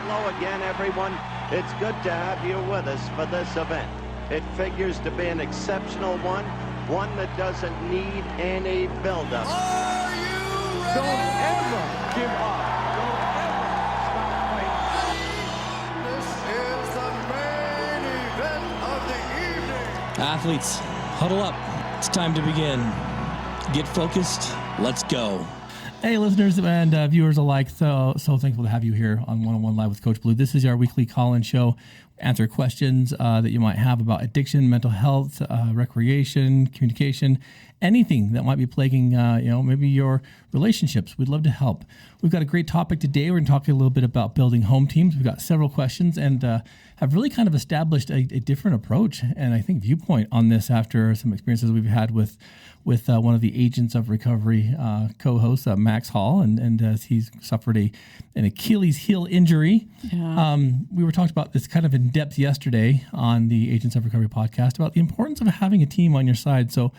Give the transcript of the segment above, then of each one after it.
Hello again, everyone. It's good to have you with us for this event. It figures to be an exceptional one that doesn't need any build-up. Are you ready? Don't ever give up. Don't ever stop fighting. This is the main event of the evening. Athletes, huddle up. It's time to begin. Get focused. Let's go. Hey, listeners and viewers alike, so thankful to have you here on 101 Live with Coach Blu. This is our weekly call-in show. Answer questions that you might have about addiction, mental health, recreation, communication, anything that might be plaguing, maybe your relationships. We'd love to help. We've got a great topic today. We're going to talk a little bit about building home teams. We've got several questions and have really kind of established a different approach and I think viewpoint on this after some experiences we've had with one of the Agents of Recovery co-hosts, Max Hall, and as he's suffered an Achilles heel injury. Yeah. We were talking about this kind of in depth yesterday on the Agents of Recovery podcast about the importance of having a team on your side. So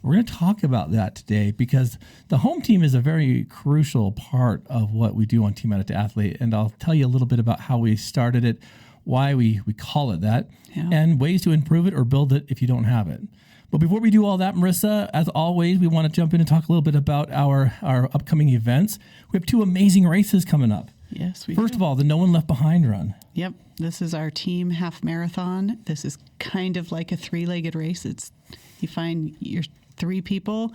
we're going to talk about that today because the home team is a very crucial part of what we do on Team Addict to Athlete. And I'll tell you a little bit about how we started it, why we call it that, and ways to improve it or build it if you don't have it. But before we do all that, Marissa, as always, we want to jump in and talk a little bit about our upcoming events. We have two amazing races coming up. Yes, we First do. of all, the No One Left Behind run. Yep. This is our team half marathon. This is kind of like a three-legged race. You find your three people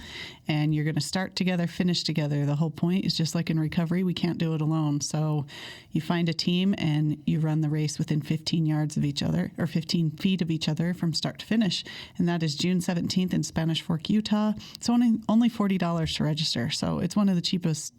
and you're going to start together, finish together. The whole point is just like in recovery, we can't do it alone. So you find a team and you run the race within 15 yards of each other or 15 feet of each other from start to finish. And that is June 17th in Spanish Fork, Utah. It's only $40 to register. So it's one of the cheapest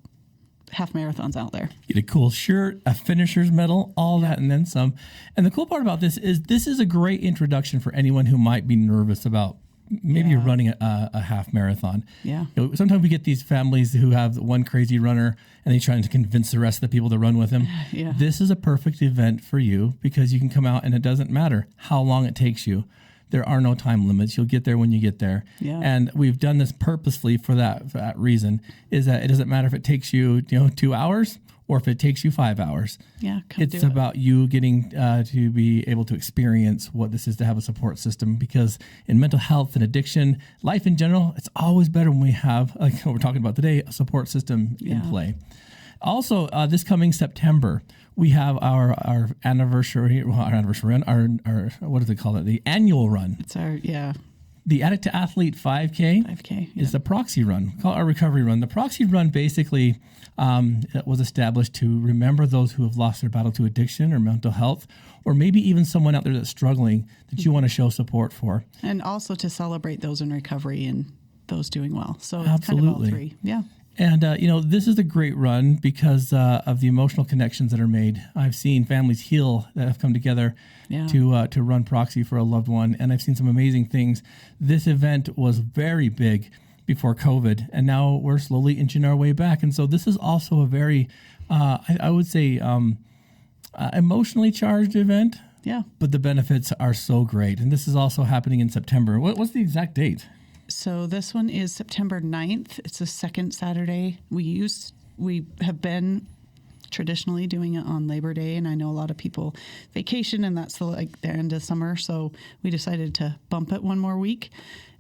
half marathons out there. Get a cool shirt, a finisher's medal, all that, and then some. And the cool part about this is a great introduction for anyone who might be nervous about maybe you're running a half marathon. Yeah. Sometimes we get these families who have one crazy runner and they try to convince the rest of the people to run with him. Yeah. This is a perfect event for you because you can come out and it doesn't matter how long it takes you. There are no time limits. You'll get there when you get there. Yeah. And we've done this purposefully for that reason, is that it doesn't matter if it takes you 2 hours or if it takes you 5 hours. Yeah, It's about you getting to be able to experience what this is to have a support system, because in mental health and addiction, life in general, it's always better when we have, like what we're talking about today, a support system in play. Also, this coming September, we have our anniversary, run, our what do they call it? The annual run. It's our, The Addict to Athlete 5K, 5K is the proxy run. We call it our recovery run. The proxy run basically was established to remember those who have lost their battle to addiction or mental health, or maybe even someone out there that's struggling that you want to show support for. And also to celebrate those in recovery and those doing well. So it's Absolutely. kind of all three. Yeah. And, this is a great run because of the emotional connections that are made. I've seen families heal that have come together to run proxy for a loved one, and I've seen some amazing things. This event was very big before COVID, and now we're slowly inching our way back. And so this is also a very, I would say, emotionally charged event. Yeah. But the benefits are so great. And this is also happening in September. What's the exact date? So this one is September 9th. It's the second Saturday. We have been traditionally doing it on Labor Day, and I know a lot of people vacation, and that's the end of summer. So we decided to bump it one more week,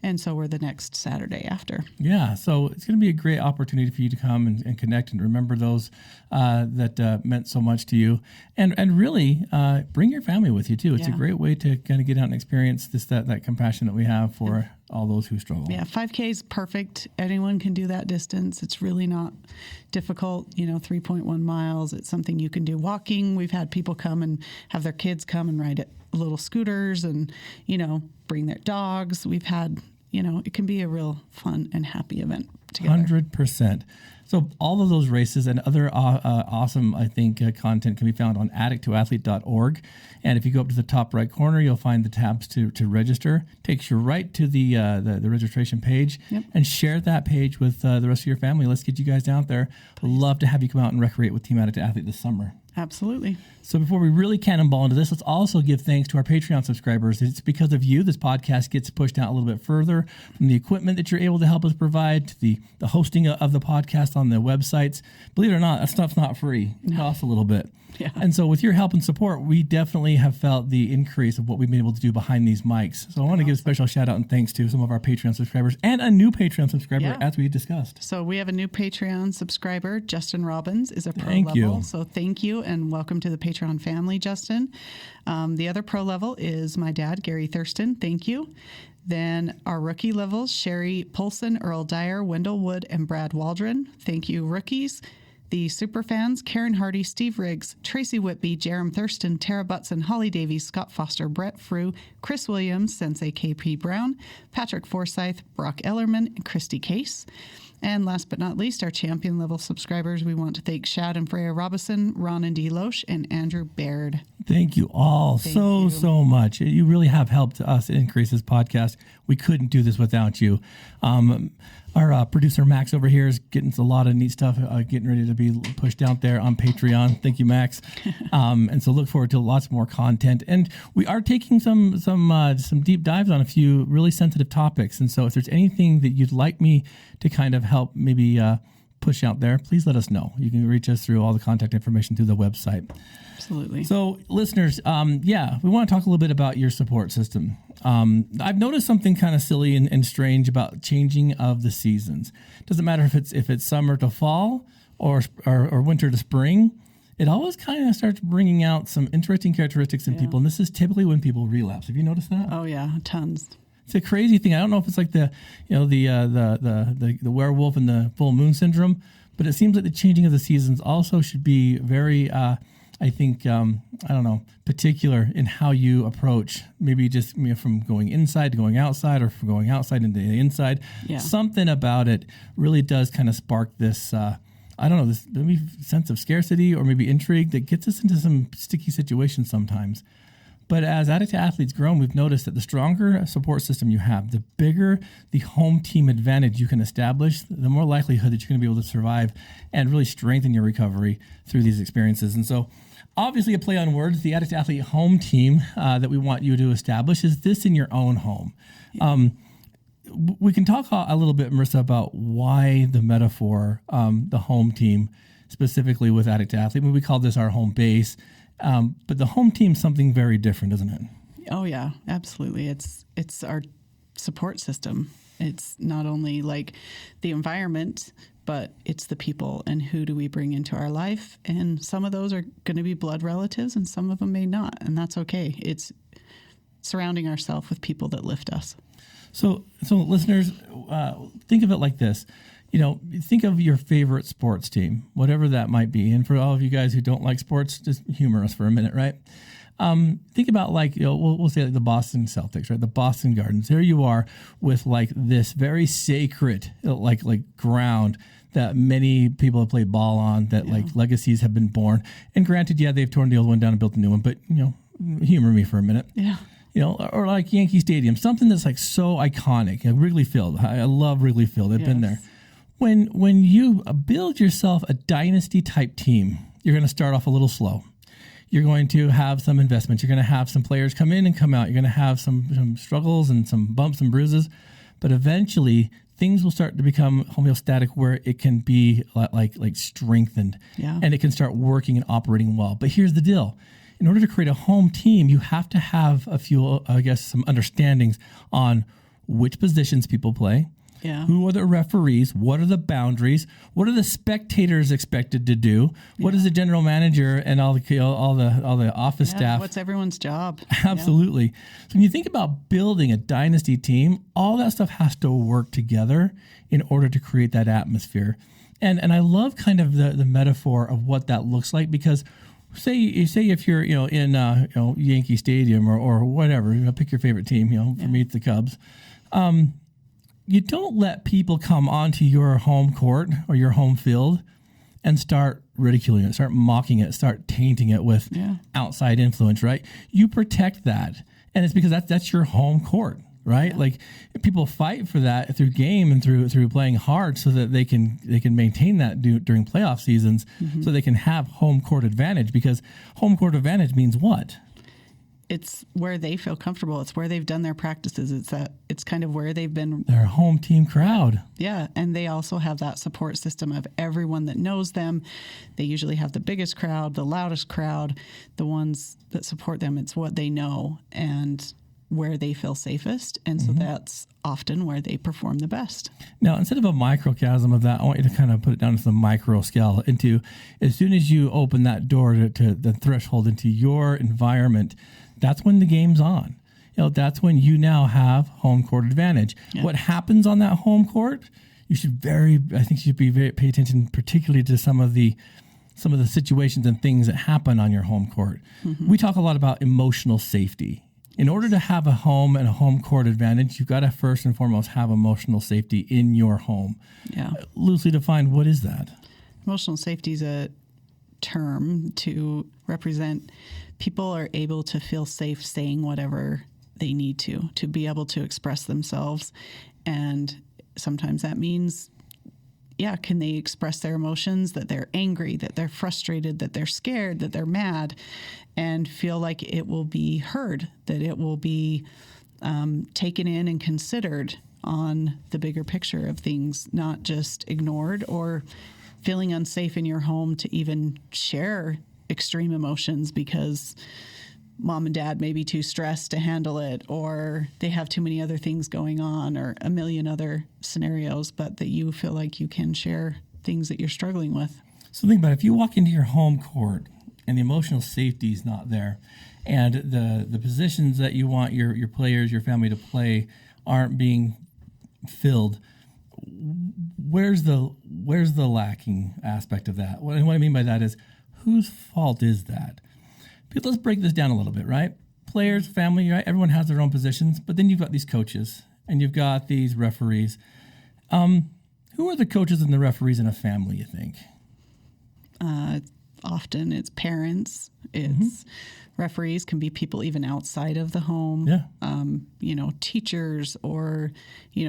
and so we're the next Saturday after. Yeah, so it's going to be a great opportunity for you to come and connect and remember those that meant so much to you, and really bring your family with you too. It's a great way to kind of get out and experience that compassion that we have for all those who struggle. Yeah, 5K is perfect. Anyone can do that distance. It's really not difficult, 3.1 miles. It's something you can do walking. We've had people come and have their kids come and ride little scooters and, bring their dogs. We've had, it can be a real fun and happy event together. 100%. So all of those races and other awesome, I think, content can be found on addicttoathlete.org. And if you go up to the top right corner, you'll find the tabs to register. Takes you right to the registration page. Yep. And share that page with the rest of your family. Let's get you guys out there. Please. Love to have you come out and recreate with Team Addict to Athlete this summer. Absolutely. So before we really cannonball into this, let's also give thanks to our Patreon subscribers. It's because of you this podcast gets pushed out a little bit further, from the equipment that you're able to help us provide to the hosting of the podcast on the websites. Believe it or not, that stuff's not free. It costs a little bit. Yeah. And so with your help and support, we definitely have felt the increase of what we've been able to do behind these mics. So I want to give a special shout out and thanks to some of our Patreon subscribers and a new Patreon subscriber, as we discussed. So we have a new Patreon subscriber. Justin Robbins is a pro Thank level. you. So thank you and welcome to the Patreon family, Justin. The other pro level is my dad, Gary Thurston. Thank you. Then our rookie levels, Sherry Polson, Earl Dyer, Wendell Wood, and Brad Waldron. Thank you, rookies. The super fans, Karen Hardy, Steve Riggs, Tracy Whitby, Jerem Thurston, Tara Butson, Holly Davies, Scott Foster, Brett Frew, Chris Williams, Sensei KP Brown, Patrick Forsyth, Brock Ellerman, and Christy Case. And last but not least, our champion level subscribers, we want to thank Shad and Freya Robison, Ron and Dee Loesch, and Andrew Baird. Thank you all so much. You really have helped us increase this podcast. We couldn't do this without you. Our producer Max over here is getting a lot of neat stuff, getting ready to be pushed out there on Patreon. Thank you, Max. And so look forward to lots more content. And we are taking some deep dives on a few really sensitive topics. And so if there's anything that you'd like me to kind of help maybe push out there, please let us know. You can reach us through all the contact information through the website. Absolutely. So listeners, we want to talk a little bit about your support system. I've noticed something kind of silly and strange about changing of the seasons. Doesn't matter if it's summer to fall or winter to spring. It always kind of starts bringing out some interesting characteristics in people, and this is typically when people relapse. Have you noticed that? Oh yeah, tons. It's a crazy thing. I don't know if it's like the werewolf and the full moon syndrome, but it seems like the changing of the seasons also should be very, particular in how you approach, maybe just from going inside to going outside or from going outside into the inside. Yeah. Something about it really does kind of spark this, this maybe sense of scarcity or maybe intrigue that gets us into some sticky situations sometimes. But as Addict athletes grown, we've noticed that the stronger support system you have, the bigger the home team advantage you can establish, the more likelihood that you're going to be able to survive and really strengthen your recovery through these experiences. And so obviously a play on words, the Addict athlete home team that we want you to establish is this in your own home. We can talk a little bit, Marissa, about why the metaphor, the home team, specifically with Addict athlete. We call this our home base. But the home team's something very different, isn't it? Oh yeah, absolutely. It's our support system. It's not only like the environment, but it's the people and who do we bring into our life. And some of those are going to be blood relatives and some of them may not. And that's okay. It's surrounding ourselves with people that lift us. So listeners, think of it like this. Think of your favorite sports team, whatever that might be. And for all of you guys who don't like sports, just humor us for a minute, right? Think about we'll say like the Boston Celtics, right? The Boston Gardens. There you are with like this very sacred, like ground that many people have played ball on, that like legacies have been born. And granted, they've torn the old one down and built a new one, but humor me for a minute. Yeah. Or like Yankee Stadium, something that's like so iconic. Wrigley Field. I love Wrigley Field. I've been there. When you build yourself a dynasty type team, you're going to start off a little slow. You're going to have some investments. You're going to have some players come in and come out. You're going to have some struggles and some bumps and bruises. But eventually, things will start to become homeostatic where it can be like strengthened. Yeah. And it can start working and operating well. But here's the deal. In order to create a home team, you have to have some understandings on which positions people play. Yeah. Who are the referees? What are the boundaries? What are the spectators expected to do? What is the general manager and all the office staff? What's everyone's job? Absolutely. Yeah. So when you think about building a dynasty team, all that stuff has to work together in order to create that atmosphere. And I love kind of the metaphor of what that looks like, because say if you're in Yankee Stadium or whatever, pick your favorite team. For me it's the Cubs. You don't let people come onto your home court or your home field and start ridiculing it, start mocking it, start tainting it with outside influence, right? You protect that. And it's because that's your home court, right? Like people fight for that through game and through playing hard so that they can maintain that during playoff seasons, so they can have home court advantage, because home court advantage means what? It's where they feel comfortable. It's where they've done their practices. It's kind of where they've been. Their home team crowd. Yeah, and they also have that support system of everyone that knows them. They usually have the biggest crowd, the loudest crowd, the ones that support them. It's what they know and where they feel safest, and so that's often where they perform the best. Now, instead of a microcosm of that, I want you to kind of put it down to the micro scale, into as soon as you open that door to the threshold into your environment, that's when the game's on. That's when you now have home court advantage. Yeah. What happens on that home court, I think you should pay attention particularly to some of the situations and things that happen on your home court. We talk a lot about emotional safety. In order to have a home and a home court advantage, you've got to first and foremost have emotional safety in your home. Yeah. Loosely defined, what is that? Emotional safety is a term to represent people are able to feel safe saying whatever they need to be able to express themselves. And sometimes that means, can they express their emotions, that they're angry, that they're frustrated, that they're scared, that they're mad, and feel like it will be heard, that it will be taken in and considered on the bigger picture of things, not just ignored or feeling unsafe in your home to even share extreme emotions because mom and dad may be too stressed to handle it, or they have too many other things going on, or a million other scenarios, but that you feel like you can share things that you're struggling with. So think about it. If you walk into your home court and the emotional safety is not there, and the positions that you want your players, your family to play aren't being filled, where's the lacking aspect of that? What I mean by that is, whose fault is that? Let's break this down a little bit, right? Players, family, right? Everyone has their own positions, but then you've got these coaches and you've got these referees. Who are the coaches and the referees in a family, you think? Often it's parents. It's referees can be people even outside of the home. Yeah. Teachers or,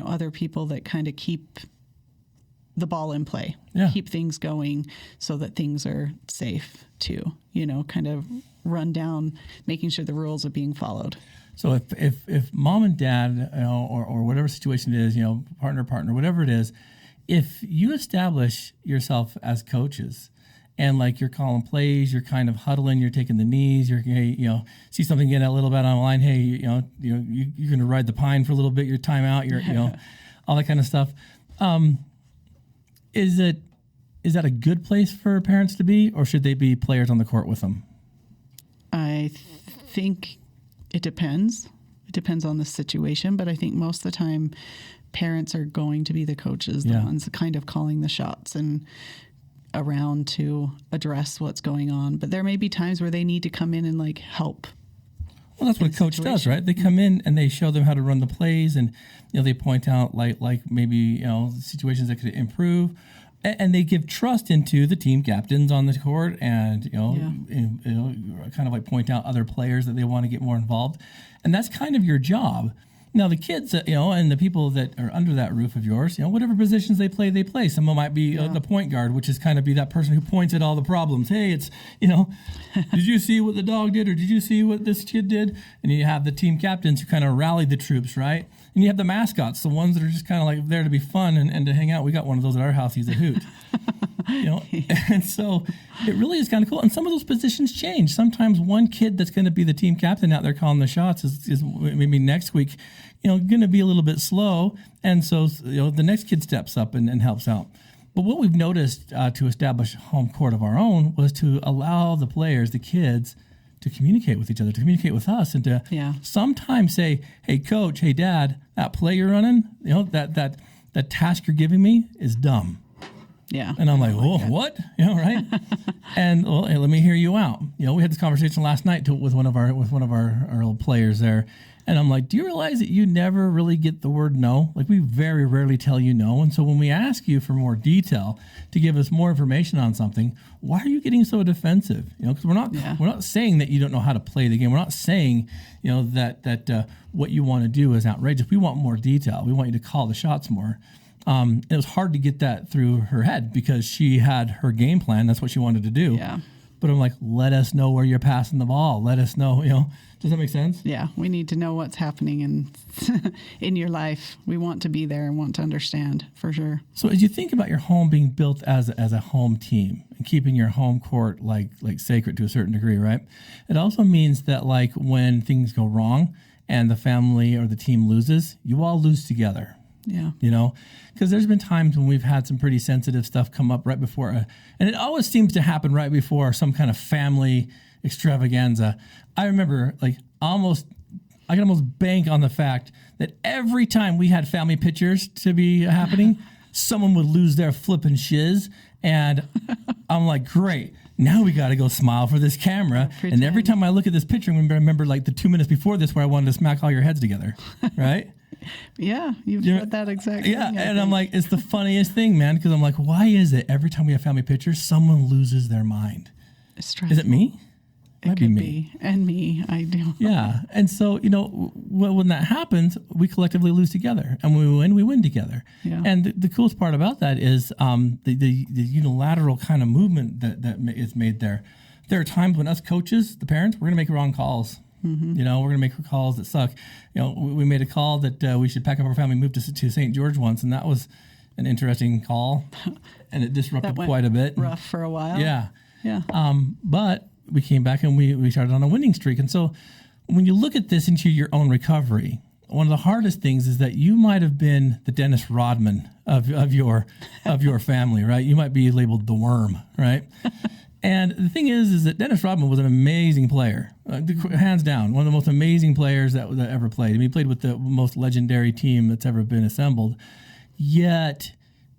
other people that kind of keep the ball in play, keep things going so that things are safe too, kind of run down, making sure the rules are being followed. So if mom and dad, or whatever situation it is, partner, whatever it is, if you establish yourself as coaches and like you're calling plays, you're kind of huddling, you're taking the knees, you're, see something get a little bit online, hey, you're going to ride the pine for a little bit, your timeout, you're, all that kind of stuff. Is that a good place for parents to be, or should they be players on the court with them? I think it depends. It depends on the situation, but I think most of the time parents are going to be the coaches, the ones kind of calling the shots and around to address what's going on. But there may be times where they need to come in and help. Well, that's what a coach does, right? They come in and they show them how to run the plays, and they point out like maybe situations that could improve, and they give trust into the team captains on the court, and kind of like point out other players that they want to get more involved, and that's kind of your job. Now, the kids, and the people that are under that roof of yours, whatever positions they play. Some of them might be the point guard, which is kind of be that person who points at all the problems. Hey, it's, did you see what the dog did, or did you see what this kid did? And you have the team captains who kind of rally the troops, right? And you have the mascots, the ones that are just kind of like there to be fun and to hang out. We got one of those at our house. He's a hoot. And so it really is kind of cool. And some of those positions change. Sometimes one kid that's going to be the team captain out there calling the shots is maybe next week, going to be a little bit slow. And so, the next kid steps up and helps out. But what we've noticed to establish home court of our own was to allow the players, the kids, to communicate with each other, to communicate with us, and to sometimes say, hey, coach, hey, dad, that play you're running, that task you're giving me is dumb. Yeah. And I'm like, what? Right? And hey, let me hear you out. We had this conversation last night with one of our old players there, And I'm like, do you realize that you never really get the word no? Like, we very rarely tell you no. And so when we ask you for more detail to give us more information on something, why are you getting so defensive? Because we're not saying that you don't know how to play the game. We're not saying, that what you want to do is outrageous. We want more detail. We want you to call the shots more. It was hard to get that through her head because she had her game plan. That's what she wanted to do. Yeah. But I'm like, let us know where you're passing the ball. Let us know, Does that make sense? Yeah, we need to know what's happening in your life. We want to be there and want to understand, for sure. So as you think about your home being built as a home team and keeping your home court like sacred to a certain degree, right? It also means that like when things go wrong and the family or the team loses, you all lose together. Yeah. Because there's been times when we've had some pretty sensitive stuff come up right before, and it always seems to happen right before some kind of family extravaganza. I remember I could almost bank on the fact that every time we had family pictures to be happening, someone would lose their flipping shiz. And I'm like, great. Now we got to go smile for this camera. And every time I look at this picture, I'm going to remember like the 2 minutes before this where I wanted to smack all your heads together. Right? Yeah, you've said that exactly. Yeah, and I'm like, it's the funniest thing, man, because I'm like, why is it every time we have family pictures, someone loses their mind? It's stressful. Is it me? It could be. And me, I do. Yeah, and so, when that happens, we collectively lose together, and when we win together. Yeah. And the coolest part about that is the unilateral kind of movement that is made there. There are times when us coaches, the parents, we're going to make wrong calls. Mm-hmm. We're going to make calls that suck. We made a call that we should pack up our family, move to St. George once, and that was an interesting call, and it disrupted quite a bit. Rough for a while. Yeah. Yeah. But we came back and we started on a winning streak. And so when you look at this into your own recovery, one of the hardest things is that you might have been the Dennis Rodman of your family, right? You might be labeled the worm, right? And the thing is that Dennis Rodman was an amazing player, hands down, one of the most amazing players that ever played. I mean, he played with the most legendary team that's ever been assembled. Yet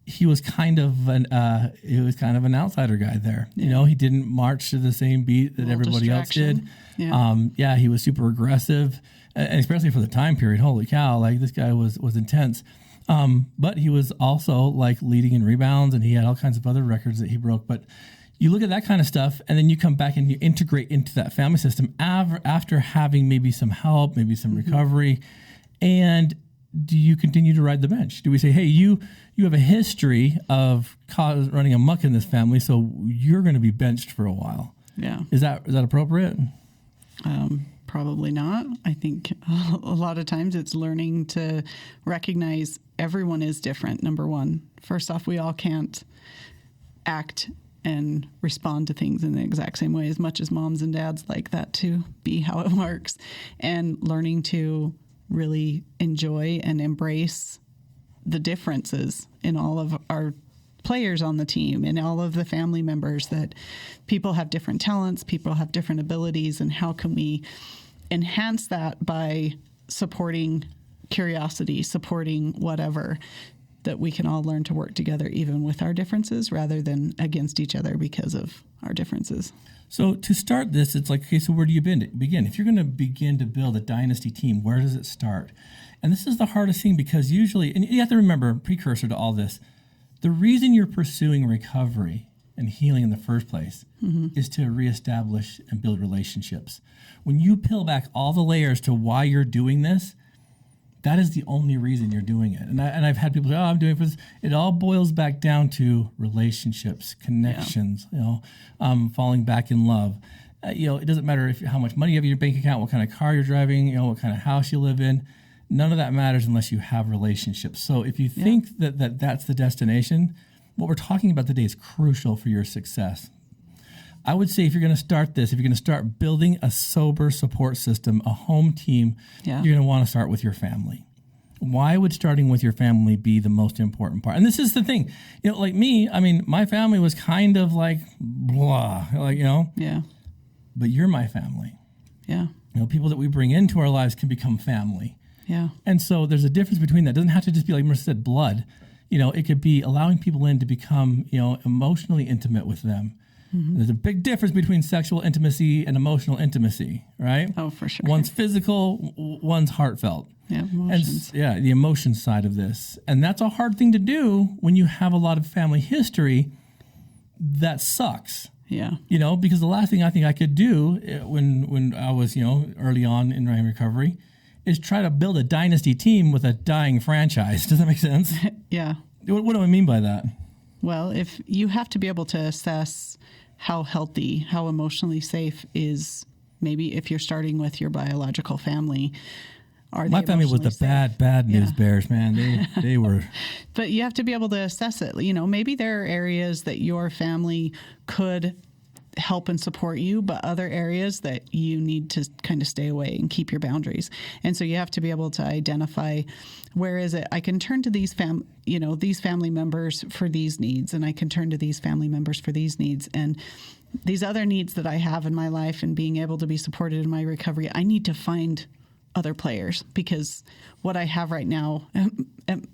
he was kind of an outsider guy there. Yeah. He didn't march to the same beat that everybody else did. Yeah. He was super aggressive, and especially for the time period. Holy cow! Like, this guy was intense. But he was also like leading in rebounds, and he had all kinds of other records that he broke. But you look at that kind of stuff, and then you come back and you integrate into that family system after having maybe some help, maybe some recovery. And do you continue to ride the bench? Do we say, hey, you have a history of running amok in this family, so you're going to be benched for a while? Yeah. Is that appropriate? Probably not. I think a lot of times it's learning to recognize everyone is different, number one. First off, we all can't act and respond to things in the exact same way, as much as moms and dads like that to be how it works. And learning to really enjoy and embrace the differences in all of our players on the team and all of the family members, that people have different talents, people have different abilities, and how can we enhance that by supporting curiosity, supporting whatever, that we can all learn to work together even with our differences rather than against each other because of our differences. So to start this, it's like, okay, so where do you begin? If you're going to begin to build a dynasty team, where does it start? And this is the hardest thing, because usually, and you have to remember, precursor to all this, the reason you're pursuing recovery and healing in the first place is to reestablish and build relationships. When you peel back all the layers to why you're doing this, that is the only reason you're doing it. And I've had people say, oh, I'm doing it for this. It all boils back down to relationships, connections, falling back in love. It doesn't matter how much money you have in your bank account, what kind of car you're driving, what kind of house you live in. None of that matters unless you have relationships. So if you think that's the destination, what we're talking about today is crucial for your success. I would say if you're going to start this, if you're going to start building a sober support system, a home team, you're going to want to start with your family. Why would starting with your family be the most important part? And this is the thing, like me, I mean, my family was kind of like blah, Yeah. But you're my family. Yeah. People that we bring into our lives can become family. Yeah. And so there's a difference between that. It doesn't have to just be, like Marissa said, blood. It could be allowing people in to become, emotionally intimate with them. There's a big difference between sexual intimacy and emotional intimacy, right? Oh, for sure. One's physical, one's heartfelt. Yeah, emotions. And the emotion side of this. And that's a hard thing to do when you have a lot of family history that sucks. Yeah. Because the last thing I think I could do when I was, early on in my recovery is try to build a dynasty team with a dying franchise. Does that make sense? Yeah. What do I mean by that? Well, if you have to be able to assess how healthy, how emotionally safe is, maybe if you're starting with your biological family, my family was the bad news bears, man. They were. But you have to be able to assess it. Maybe there are areas that your family could help and support you, but other areas that you need to kind of stay away and keep your boundaries. And so you have to be able to identify, where is it? I can turn to these family members for these needs, and I can turn to these family members for these needs. And these other needs that I have in my life and being able to be supported in my recovery, I need to find other players, because what I have right now,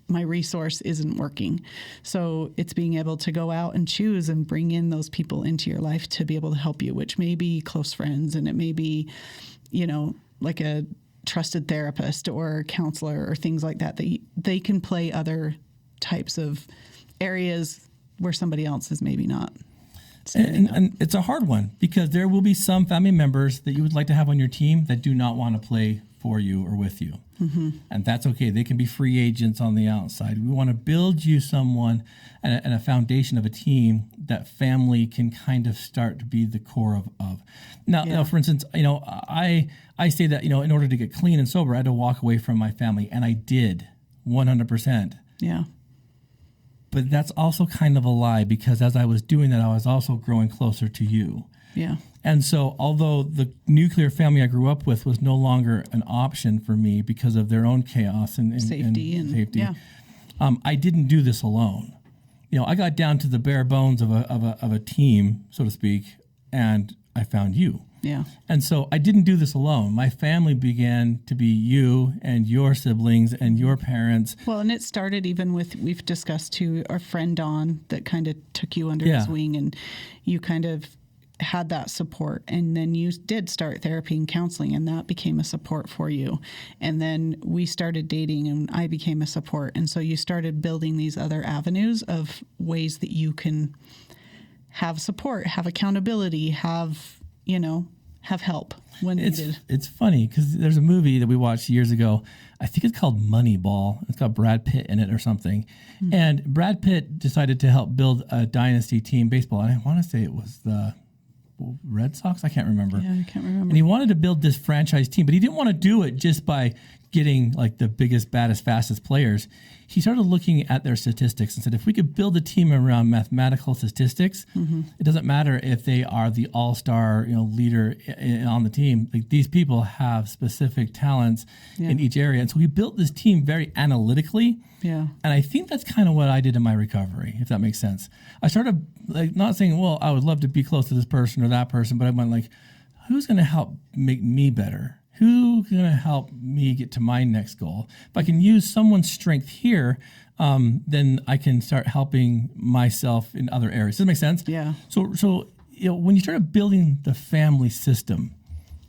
my resource isn't working. So it's being able to go out and choose and bring in those people into your life to be able to help you, which may be close friends, and it may be, like a trusted therapist or counselor or things like that, that they can play other types of areas where somebody else is maybe not. And it's a hard one, because there will be some family members that you would like to have on your team that do not want to play for you or with you. Mm-hmm. And that's okay. They can be free agents on the outside. We want to build you someone and a foundation of a team that family can kind of start to be the core of. Now, for instance, I say that, in order to get clean and sober, I had to walk away from my family, and I did 100%. Yeah. But that's also kind of a lie, because as I was doing that, I was also growing closer to you. Yeah. And so although the nuclear family I grew up with was no longer an option for me because of their own chaos and safety, yeah. I didn't do this alone. I got down to the bare bones of a team, so to speak, and I found you. Yeah. And so I didn't do this alone. My family began to be you and your siblings and your parents. Well, and it started even with, we've discussed too, our friend Don that kind of took you under his wing, and you kind of had that support. And then you did start therapy and counseling, and that became a support for you. And then we started dating, and I became a support. And so you started building these other avenues of ways that you can have support, have accountability, have help when needed. It's funny, because there's a movie that we watched years ago. I think it's called Moneyball. It's got Brad Pitt in it or something. Mm-hmm. And Brad Pitt decided to help build a dynasty team baseball. And I want to say it was the Red Sox? I can't remember. Yeah, I can't remember. And he wanted to build this franchise team, but he didn't want to do it just by getting like the biggest, baddest, fastest players. He started looking at their statistics and said, if we could build a team around mathematical statistics, it doesn't matter if they are the all-star, leader on the team. Like, these people have specific talents in each area. And so he built this team very analytically. Yeah. And I think that's kind of what I did in my recovery, if that makes sense. I started not saying, well, I would love to be close to this person or that person, but I went like, who's going to help make me better? Who's going to help me get to my next goal? If I can use someone's strength here, then I can start helping myself in other areas. Does that make sense? Yeah. So when you started building the family system,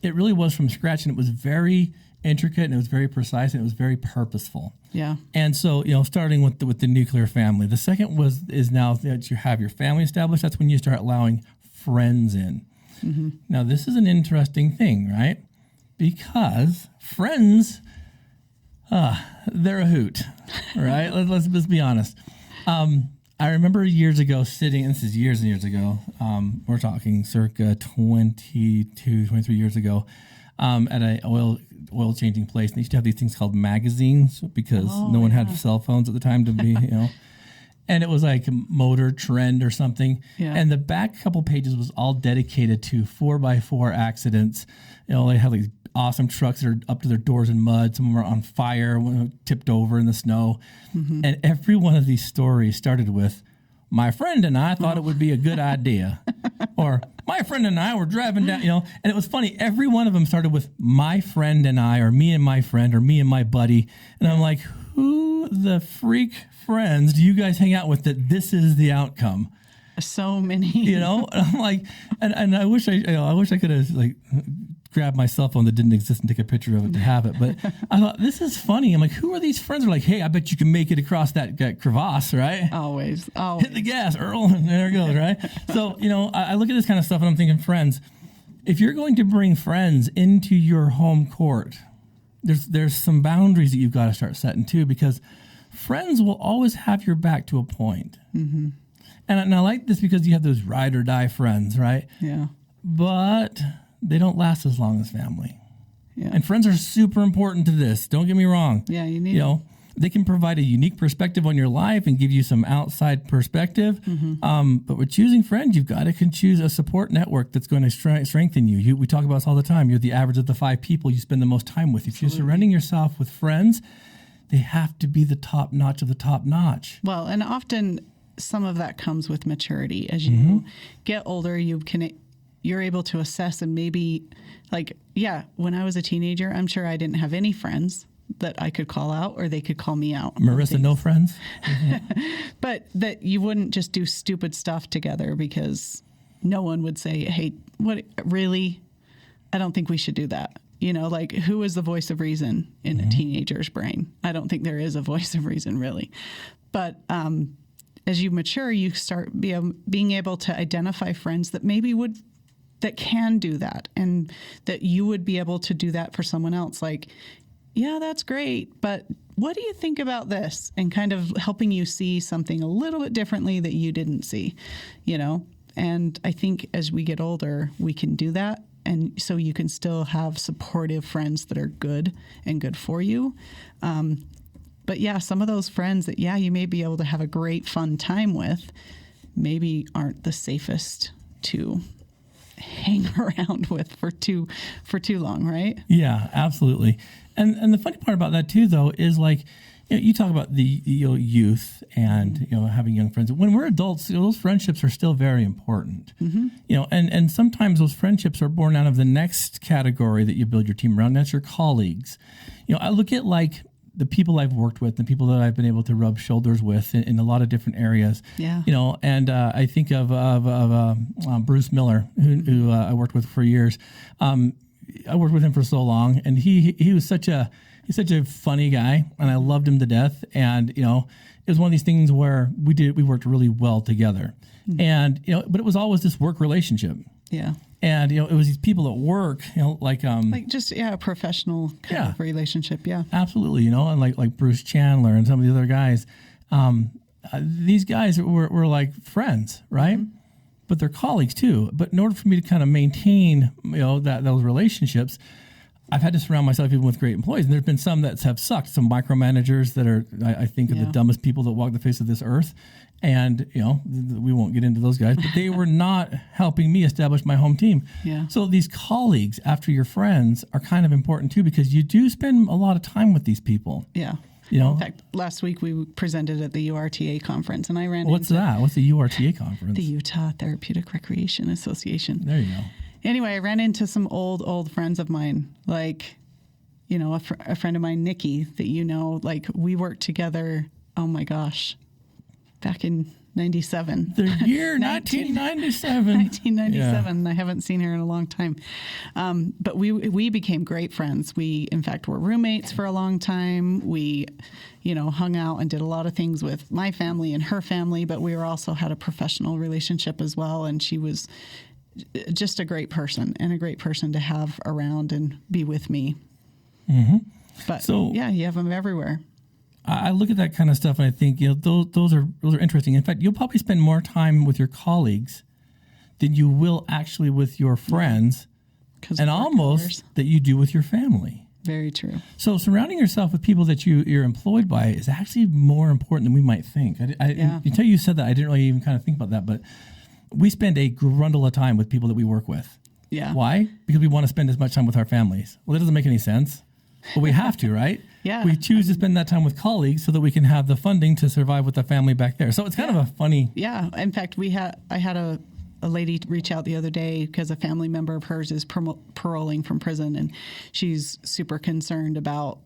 it really was from scratch, and it was very intricate, and it was very precise, and it was very purposeful. Yeah. And so, starting with the nuclear family, the second is now that you have your family established. That's when you start allowing friends in. Mm-hmm. Now, this is an interesting thing, right? Because friends, they're a hoot, right? let's be honest. I remember years ago sitting, and this is years and years ago, we're talking circa 22, 23 years ago, at an oil changing place. They used to have these things called magazines, because no one had cell phones at the time to be, and it was like Motor Trend or something. Yeah. And the back couple pages was all dedicated to 4x4 accidents. They had these awesome trucks that are up to their doors in mud. Some of them are on fire, tipped over in the snow. Mm-hmm. And every one of these stories started with, my friend and I thought it would be a good idea. Or, my friend and I were driving down, and it was funny. Every one of them started with my friend and I, or me and my friend, or me and my buddy. And I'm like, who the freak friends do you guys hang out with that this is the outcome? So many. You know, and I'm like, and I wish I could have like grabbed my cell phone that didn't exist and take a picture of it to have it. But I thought, this is funny. I'm like, who are these friends? They're like, hey, I bet you can make it across that crevasse, right? Always. Hit the gas, Earl, and there it goes, right? So, you know, I look at this kind of stuff and I'm thinking, friends, if you're going to bring friends into your home court, there's some boundaries that you've got to start setting too, because friends will always have your back to a point. Mm-hmm. And I like this because you have those ride or die friends, right? Yeah. But they don't last as long as family. Yeah. And friends are super important to this. Don't get me wrong. Yeah, you need. You know, they can provide a unique perspective on your life and give you some outside perspective. Mm-hmm. But with choosing friends, you've got to choose a support network that's going to strengthen you. We talk about this all the time. You're the average of the 5 people you spend the most time with. If you're surrounding yourself with friends, they have to be the top notch of the top notch. Well, and often some of that comes with maturity. As you get older, you're able to assess and maybe, like, yeah, when I was a teenager, I'm sure I didn't have any friends that I could call out or they could call me out. Marissa, no friends? But that you wouldn't just do stupid stuff together because no one would say, hey, what, really? I don't think we should do that. You know, like, who is the voice of reason in a teenager's brain? I don't think there is a voice of reason, really. But as you mature, you start being able to identify friends that maybe that can do that, and that you would be able to do that for someone else. Like, yeah, that's great, but what do you think about this? And kind of helping you see something a little bit differently that you didn't see, you know? And I think as we get older, we can do that. And so you can still have supportive friends that are good and good for you. But yeah, some of those friends that, yeah, you may be able to have a great fun time with, maybe aren't the safest to hang around with for too long, right? Yeah, absolutely. And the funny part about that too, though, is like, you talk about the youth and having young friends. When we're adults, those friendships are still very important. Mm-hmm. And sometimes those friendships are born out of the next category that you build your team around. That's your colleagues. I look at like the people I've worked with, the people that I've been able to rub shoulders with in a lot of different areas. Yeah. And I think of Bruce Miller, who I worked with for years. I worked with him for so long, and he was such a funny guy, and I loved him to death. And it was one of these things where we worked really well together, and but it was always this work relationship. Yeah. And it was these people at work, like just a professional kind of relationship. Yeah, absolutely. And like Bruce Chandler and some of the other guys, these guys were like friends, right? Mm-hmm. But they're colleagues too. But in order for me to kind of maintain those relationships, I've had to surround myself even with great employees. And there's been some that have sucked, some micromanagers that are, I think, are the dumbest people that walk the face of this earth. And, we won't get into those guys, but they were not helping me establish my home team. Yeah. So these colleagues, after your friends, are kind of important too, because you do spend a lot of time with these people. Yeah. In fact, last week we presented at the URTA conference, and I ran What's that? What's the URTA conference? The Utah Therapeutic Recreation Association. There you go. Anyway, I ran into some old friends of mine, like, a friend of mine, Nikki, that like we worked together, oh my gosh, back in 97. The year 1997. 1997. Yeah. I haven't seen her in a long time. But we became great friends. We, in fact, were roommates for a long time. We, hung out and did a lot of things with my family and her family, but we also had a professional relationship as well. And she was just a great person and a great person to have around and be with me. Mm-hmm. But you have them everywhere. I look at that kind of stuff and I think, those are interesting. In fact, you'll probably spend more time with your colleagues than you will actually with your friends, and almost hours that you do with your family. Very true. So surrounding yourself with people that you're employed by is actually more important than we might think. Until you said that, I didn't really even kind of think about that, but we spend a grundle of time with people that we work with. Yeah. Why? Because we want to spend as much time with our families. Well, that doesn't make any sense. But we have to, right? Yeah. We choose to spend that time with colleagues so that we can have the funding to survive with the family back there. So it's kind of a funny. Yeah. In fact, I had a lady reach out the other day because a family member of hers is paroling from prison, and she's super concerned about,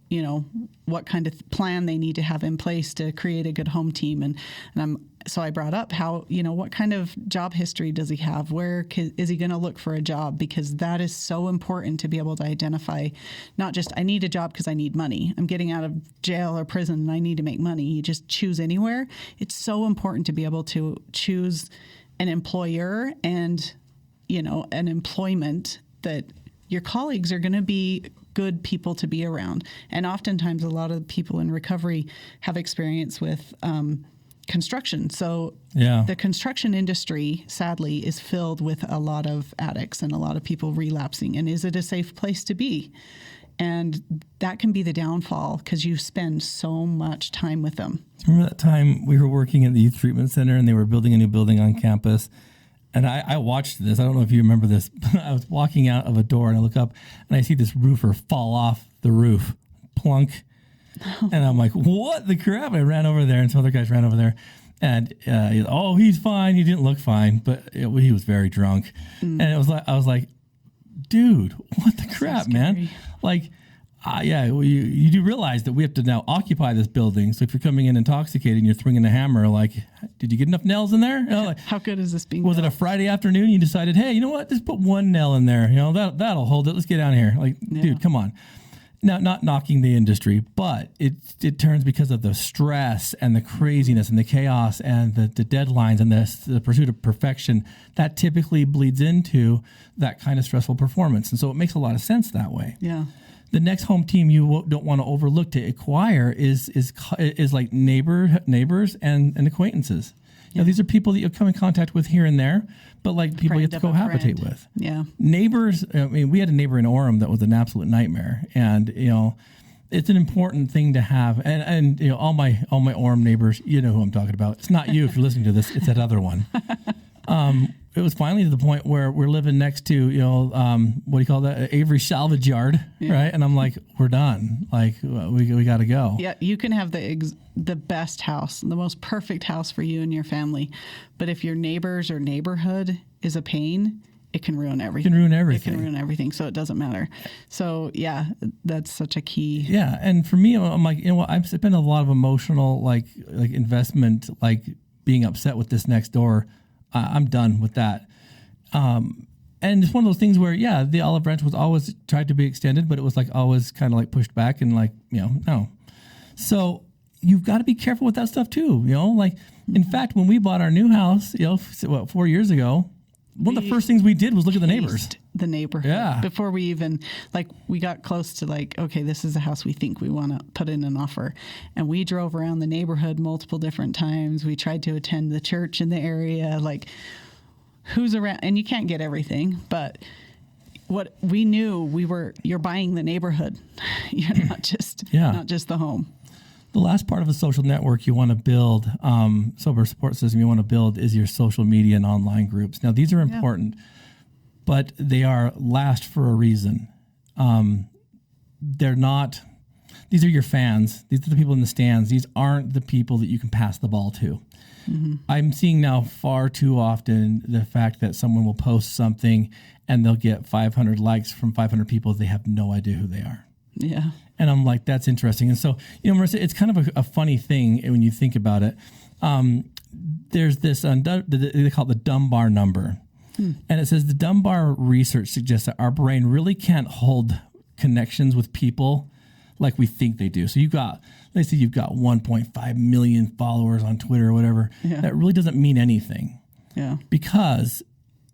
what kind of plan they need to have in place to create a good home team. And so I brought up how, what kind of job history does he have? Where is he going to look for a job? Because that is so important to be able to identify, not just I need a job because I need money. I'm getting out of jail or prison and I need to make money. You just choose anywhere. It's so important to be able to choose an employer and, an employment that your colleagues are going to be good people to be around. And oftentimes a lot of people in recovery have experience with construction. So the construction industry, sadly, is filled with a lot of addicts and a lot of people relapsing. And is it a safe place to be? And that can be the downfall because you spend so much time with them. Remember that time we were working at the youth treatment center and they were building a new building on campus? And I watched this. I don't know if you remember this, but I was walking out of a door and I look up and I see this roofer fall off the roof, plunk. And I'm like, what the crap? I ran over there and some other guys ran over there. And he's fine. He didn't look fine, but he was very drunk. And I was like, dude, what the crap, man? Like, you do realize that we have to now occupy this building. So if you're coming in intoxicated and you're swinging a hammer, like, did you get enough nails in there? Like, how good is this being? Was it a Friday afternoon? You decided, hey, you know what? Just put one nail in there. That'll hold it. Let's get down here. Like, dude, come on. Now, not knocking the industry, but it turns because of the stress and the craziness and the chaos and the deadlines and the pursuit of perfection that typically bleeds into that kind of stressful performance. And so it makes a lot of sense that way. Yeah. The next home team you don't want to overlook to acquire is like neighbors and acquaintances. Yeah. These are people that you'll come in contact with here and there, but like people you have to cohabitate with. Yeah. Neighbors, I mean, we had a neighbor in Orem that was an absolute nightmare. And, it's an important thing to have. And all my Orem neighbors, you know who I'm talking about. It's not you if you're listening to this, it's that other one. It was finally to the point where we're living next to, what do you call that? Avery salvage yard, right? And I'm like, we're done. Like, we got to go. Yeah, you can have the best house, the most perfect house for you and your family. But if your neighbors or neighborhood is a pain, it can ruin everything. It can ruin everything, so it doesn't matter. So, yeah, that's such a key. Yeah, and for me, I'm like, I've spent a lot of emotional, like investment, like being upset with this next door. I'm done with that. And it's one of those things where, the olive branch was always tried to be extended, but it was like always kind of like pushed back and like, no. So you've got to be careful with that stuff too. Like, in fact, when we bought our new house, 4 years ago, one of the first things we did was look at the neighbors. The neighborhood. Yeah. Before we even, we got close to okay, this is a house we think we want to put in an offer. And we drove around the neighborhood multiple different times. We tried to attend the church in the area, who's around. And you can't get everything, but what we knew, you're buying the neighborhood. You're not just the home. The last part of a social network you want to build, sober support system you want to build is your social media and online groups. Now, these are important, but they are last for a reason. They're not, these are your fans. These are the people in the stands. These aren't the people that you can pass the ball to. Mm-hmm. I'm seeing now far too often the fact that someone will post something and they'll get 500 likes from 500 people. They have no idea who they are. Yeah. And I'm like, that's interesting. And so, Marissa, it's kind of a funny thing when you think about it. There's this, they call it the Dunbar number. And it says the Dunbar research suggests that our brain really can't hold connections with people like we think they do. So let's say you've got 1.5 million followers on Twitter or whatever. Yeah. That really doesn't mean anything. Yeah. Because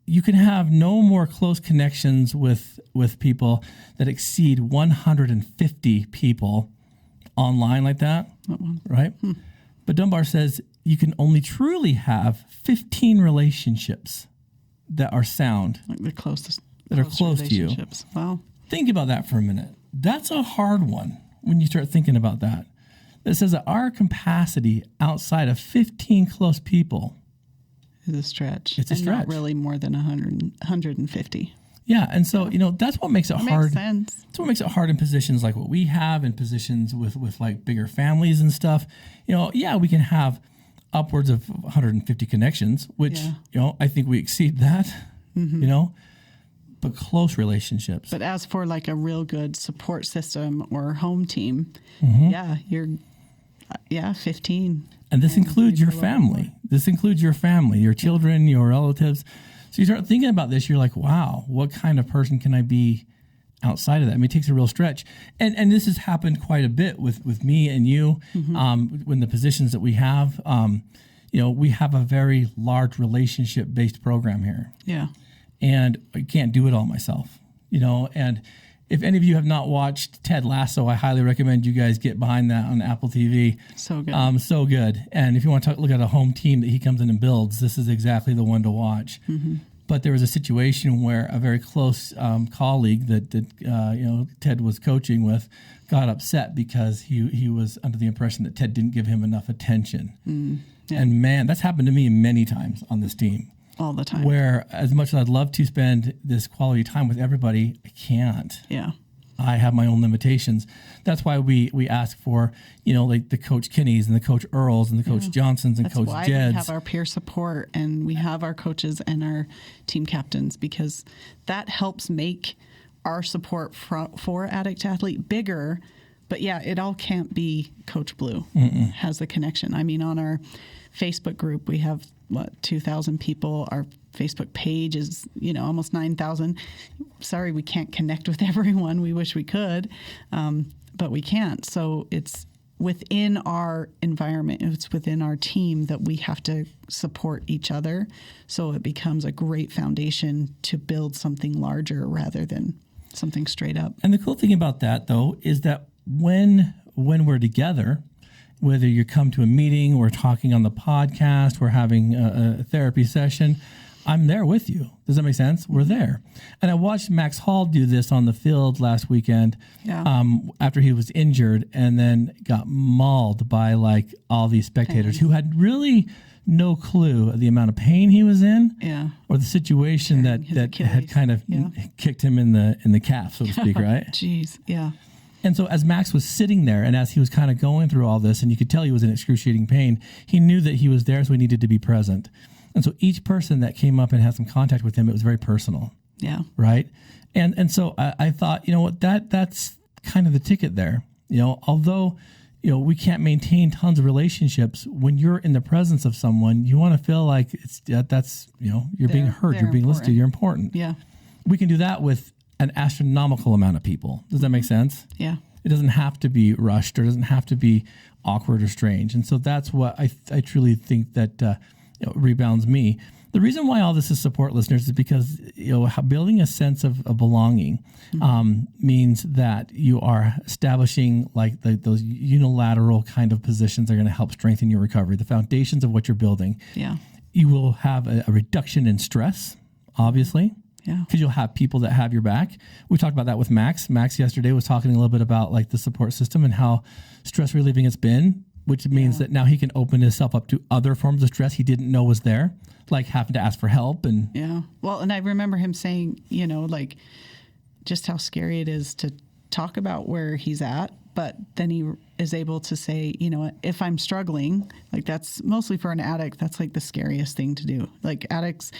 you can have no more close connections with people that exceed 150 people online like that, right? But Dunbar says you can only truly have 15 relationships that are sound, like the closest, that are close to you. Wow. Think about that for a minute. That's a hard one when you start thinking about that. It says that our capacity outside of 15 close people is a stretch. It's a stretch. Not really more than 150. Yeah, and so that's what makes it hard. Makes sense. That's what makes it hard in positions like what we have, in positions with like bigger families and stuff. We can have upwards of 150 connections, which I think we exceed that. Mm-hmm. But close relationships. But as for like a real good support system or home team, you're 15. And this includes your family. This includes your family, your children, your relatives. So you start thinking about this, you're like, wow, what kind of person can I be outside of that? I mean, it takes a real stretch. And this has happened quite a bit with me and you, when the positions that we have, we have a very large relationship-based program here. Yeah. And I can't do it all myself, and if any of you have not watched Ted Lasso, I highly recommend you guys get behind that on Apple TV. So good. So good. And if you want to look at a home team that he comes in and builds, this is exactly the one to watch. But there was a situation where a very close colleague that Ted was coaching with got upset because he was under the impression that Ted didn't give him enough attention. Yeah. And man, that's happened to me many times on this team. All the time. Where as much as I'd love to spend this quality time with everybody, I can't. Yeah. I have my own limitations. That's why we ask for, like the Coach Kinneys and the Coach Earls and the Coach Johnsons and That's Coach why Jeds. we have our peer support and we have our coaches and our team captains, because that helps make our support for Addict Athlete bigger. But yeah, it all can't be Coach Blu has the connection. I mean, on our Facebook group, we have 2,000 people. Our Facebook page is, almost 9,000. Sorry, we can't connect with everyone. We wish we could, but we can't. So it's within our environment, it's within our team that we have to support each other. So it becomes a great foundation to build something larger rather than something straight up. And the cool thing about that, though, is that when we're together, whether you come to a meeting, we're talking on the podcast, we're having a therapy session, I'm there with you. Does that make sense? We're there. And I watched Max Hall do this on the field last weekend after he was injured and then got mauled by all these spectators who had really no clue of the amount of pain he was in or the situation that had kind of kicked him in the calf, so to speak, right? Jeez, yeah. And so as Max was sitting there and as he was kind of going through all this, and you could tell he was in excruciating pain, he knew that he was there, so he needed to be present. And so each person that came up and had some contact with him, it was very personal. Yeah. Right? And so I thought, that's kind of the ticket there. Although, we can't maintain tons of relationships, when you're in the presence of someone, you want to feel like you're being heard, you're being listened to, you're important. Yeah. We can do that with an astronomical amount of people. Does that make sense? Yeah. It doesn't have to be rushed or doesn't have to be awkward or strange. And so that's what I truly think that rebounds me. The reason why all this is support, listeners, is because building a sense of belonging means that you are establishing those unilateral kind of positions that are going to help strengthen your recovery, the foundations of what you're building. Yeah. You will have a reduction in stress, obviously. Yeah. Because you'll have people that have your back. We talked about that with Max. Max yesterday was talking a little bit about the support system and how stress relieving it's been, which means that now he can open himself up to other forms of stress he didn't know was there, like having to ask for help. And well, and I remember him saying, just how scary it is to talk about where he's at, but then he is able to say, if I'm struggling, that's mostly for an addict, that's the scariest thing to do. Addicts,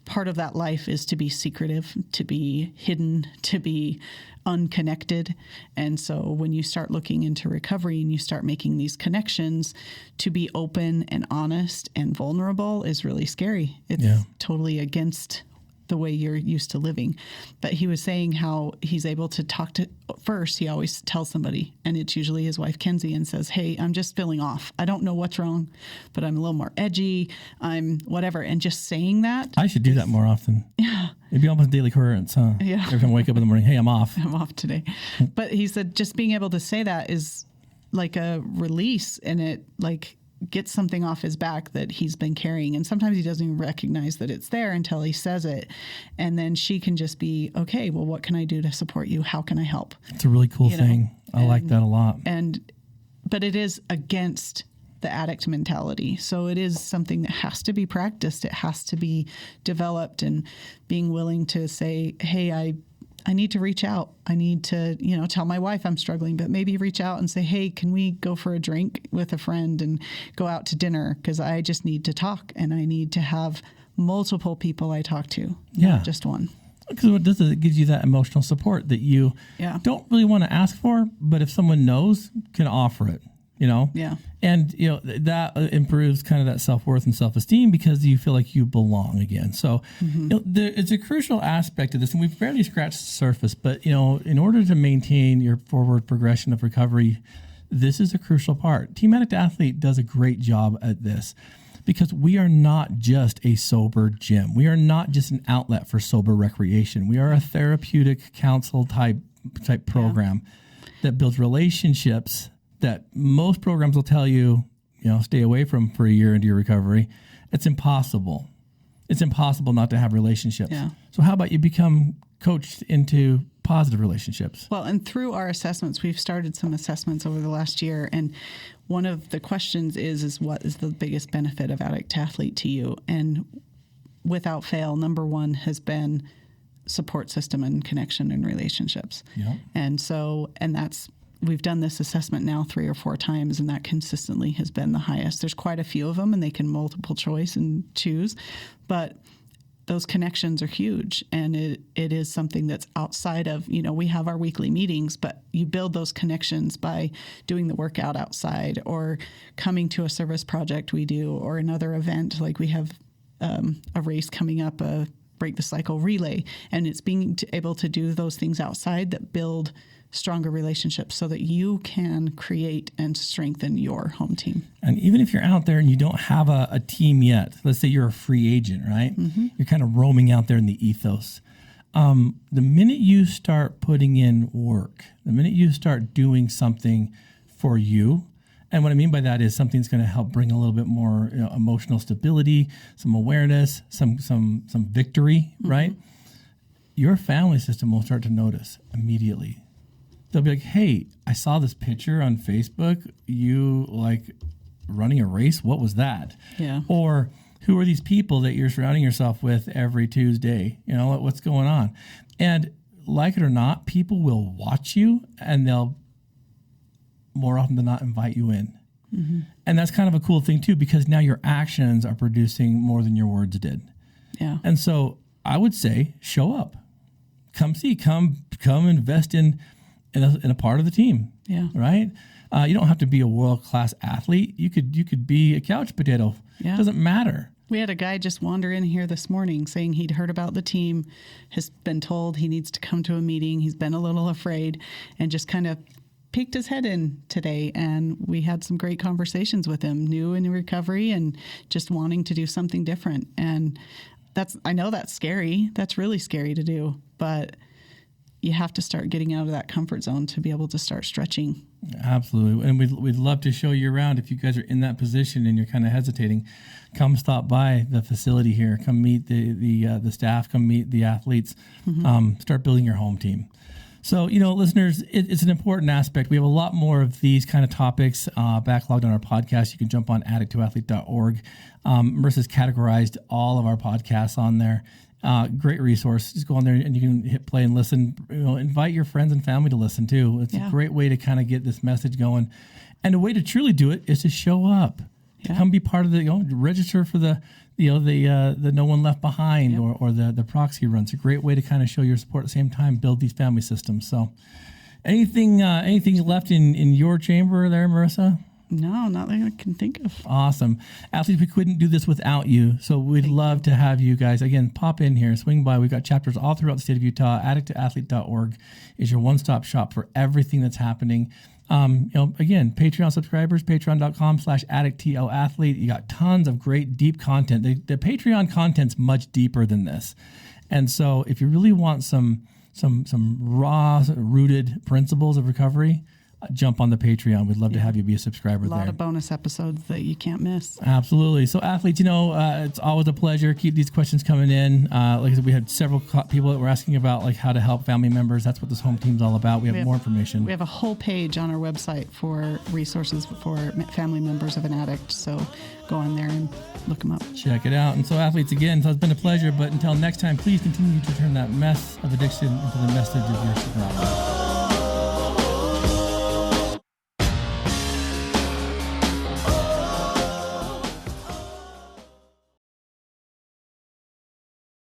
part of that life is to be secretive, to be hidden, to be unconnected. And so when you start looking into recovery and you start making these connections, to be open and honest and vulnerable is really scary. It's totally against the way you're used to living. But he was saying how he's able to talk to, first, he always tells somebody, and it's usually his wife, Kenzie, and says, hey, I'm just feeling off. I don't know what's wrong, but I'm a little more edgy. I'm whatever. And just saying that. I should do that more often. Yeah. It'd be almost daily occurrence, huh? Yeah. Every time I wake up in the morning, hey, I'm off. I'm off today. But he said just being able to say that is like a release, and it gets something off his back that he's been carrying. And sometimes he doesn't even recognize that it's there until he says it. And then she can just be, okay, well, what can I do to support you? How can I help? It's a really cool thing. I like that a lot. But it is against the addict mentality. So it is something that has to be practiced. It has to be developed, and being willing to say, hey, I need to reach out. I need to, tell my wife I'm struggling, but maybe reach out and say, hey, can we go for a drink with a friend and go out to dinner? Because I just need to talk, and I need to have multiple people I talk to, not just one. Because what does it gives you that emotional support that you don't really want to ask for, but if someone knows, can offer it. Yeah. And, that improves kind of that self-worth and self-esteem because you feel like you belong again. So, it's a crucial aspect of this, and we've barely scratched the surface, but, in order to maintain your forward progression of recovery, this is a crucial part. Team Addict Athlete does a great job at this because we are not just a sober gym. We are not just an outlet for sober recreation. We are a therapeutic counsel type program that builds relationships that most programs will tell you, stay away from for a year into your recovery. It's impossible. It's impossible not to have relationships. Yeah. So how about you become coached into positive relationships? Well, and through our assessments, we've started some assessments over the last year. And one of the questions is what is the biggest benefit of Addict Athlete to you? And without fail, number one has been support system and connection and relationships. Yeah. And we've done this assessment now 3 or 4 times, and that consistently has been the highest. There's quite a few of them, and they can multiple choice and choose, but those connections are huge, and it is something that's outside of, we have our weekly meetings, but you build those connections by doing the workout outside or coming to a service project we do or another event. Like we have a race coming up, a Break the Cycle relay, and it's being able to do those things outside that build stronger relationships so that you can create and strengthen your home team. And even if you're out there and you don't have a team yet, let's say you're a free agent, right? Mm-hmm. You're kind of roaming out there in the ethos. The minute you start putting in work, the minute you start doing something for you, and what I mean by that is something that's going to help bring a little bit more emotional stability, some awareness, some victory, mm-hmm. right? Your family system will start to notice immediately. They'll be like, hey, I saw this picture on Facebook. You running a race? What was that? Yeah. Or who are these people that you're surrounding yourself with every Tuesday? What's going on? And like it or not, people will watch you and they'll more often than not invite you in. Mm-hmm. And that's kind of a cool thing too, because now your actions are producing more than your words did. Yeah. And so I would say, show up, come invest in a part of the team. Yeah. Right. You don't have to be a world-class athlete. You could be a couch potato. Yeah. It doesn't matter. We had a guy just wander in here this morning saying he'd heard about the team, has been told he needs to come to a meeting. He's been a little afraid and just kind of peeked his head in today. And we had some great conversations with him, new in recovery and just wanting to do something different. And I know that's scary. That's really scary to do, but you have to start getting out of that comfort zone to be able to start stretching. Absolutely. And we'd love to show you around. If you guys are in that position and you're kind of hesitating, come stop by the facility here. Come meet the staff. Come meet the athletes. Mm-hmm. Start building your home team. So, listeners, it's an important aspect. We have a lot more of these kind of topics backlogged on our podcast. You can jump on addicttoathlete.org. Marissa's categorized all of our podcasts on there. Great resource. Just go on there and you can hit play and listen. Invite your friends and family to listen too. It's a great way to kind of get this message going. And a way to truly do it is to show up. Yeah. Come be part of register for the No One Left Behind, yep. or the proxy runs. A great way to kind of show your support at the same time, build these family systems. So anything left in your chamber there, Marissa? No, not that I can think of. Awesome. Athletes, we couldn't do this without you. So we'd love to have you guys, again, pop in here, swing by. We've got chapters all throughout the state of Utah. Addicttoathlete.org is your one-stop shop for everything that's happening. Again, Patreon subscribers, patreon.com/addicttoathlete. You got tons of great deep content. The Patreon content's much deeper than this. And so if you really want some raw rooted principles of recovery, jump on the Patreon. We'd love to have you be a subscriber there. A lot of bonus episodes that you can't miss. Absolutely. So athletes, it's always a pleasure. Keep these questions coming in. Like I said, we had several people that were asking about how to help family members. That's what this home team's all about. We have more information. We have a whole page on our website for resources for family members of an addict. So go on there and look them up. Check it out. And so athletes, again, so it's been a pleasure. But until next time, please continue to turn that mess of addiction into the message of your sobriety.